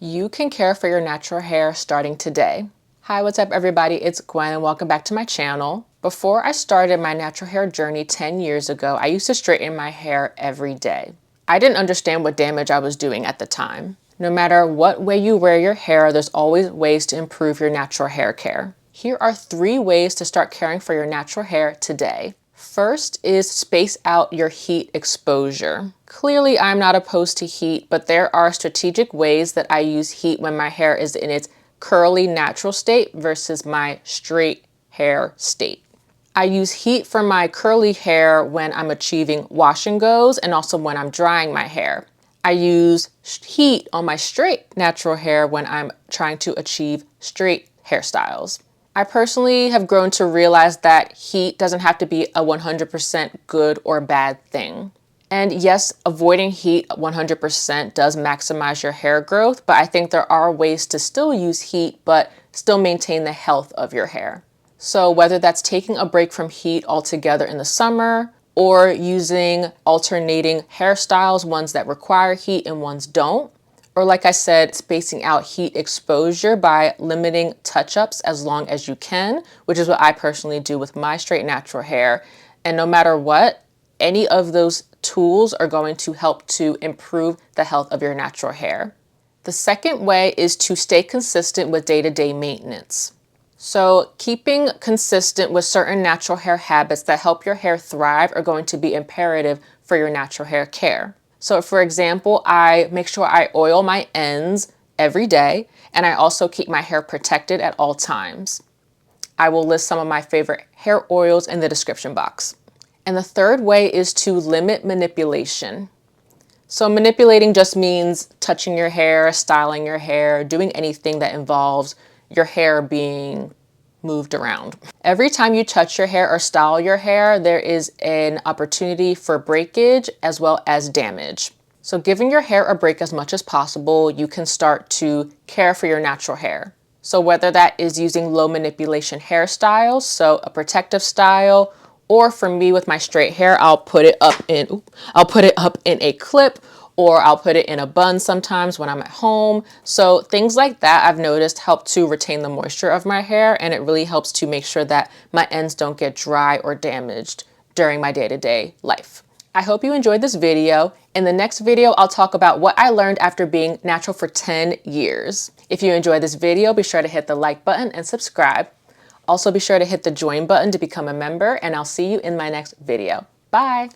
You can care for your natural hair starting today. Hi, what's up everybody? It's Gwen and welcome back to my channel. Before I started my natural hair journey 10 years ago, I used to straighten my hair every day. I didn't understand what damage I was doing at the time. No matter what way you wear your hair, there's always ways to improve your natural hair care. Here are 3 ways to start caring for your natural hair today. First is space out your heat exposure. Clearly, I'm not opposed to heat, but there are strategic ways that I use heat when my hair is in its curly natural state versus my straight hair state. I use heat for my curly hair when I'm achieving wash and goes and also when I'm drying my hair. I use heat on my straight natural hair when I'm trying to achieve straight hairstyles. I personally have grown to realize that heat doesn't have to be a 100% good or bad thing. And yes, avoiding heat 100% does maximize your hair growth, but I think there are ways to still use heat but still maintain the health of your hair. So whether that's taking a break from heat altogether in the summer or using alternating hairstyles, ones that require heat and ones don't, or like I said, spacing out heat exposure by limiting touch-ups as long as you can, which is what I personally do with my straight natural hair. And no matter what, any of those tools are going to help to improve the health of your natural hair. The second way is to stay consistent with day-to-day maintenance. So keeping consistent with certain natural hair habits that help your hair thrive are going to be imperative for your natural hair care. So for example, I make sure I oil my ends every day, and I also keep my hair protected at all times. I will list some of my favorite hair oils in the description box. And the third way is to limit manipulation. So manipulating just means touching your hair, styling your hair, doing anything that involves your hair being moved around. Every time you touch your hair or style your hair, there is an opportunity for breakage as well as damage. So giving your hair a break as much as possible, you can start to care for your natural hair. So whether that is using low manipulation hairstyles, so a protective style, or for me with my straight hair, I'll put it up in a clip, or I'll put it in a bun sometimes when I'm at home. So things like that I've noticed help to retain the moisture of my hair, and it really helps to make sure that my ends don't get dry or damaged during my day-to-day life. I hope you enjoyed this video. In the next video, I'll talk about what I learned after being natural for 10 years. If you enjoyed this video, be sure to hit the like button and subscribe. Also be sure to hit the join button to become a member, and I'll see you in my next video. Bye.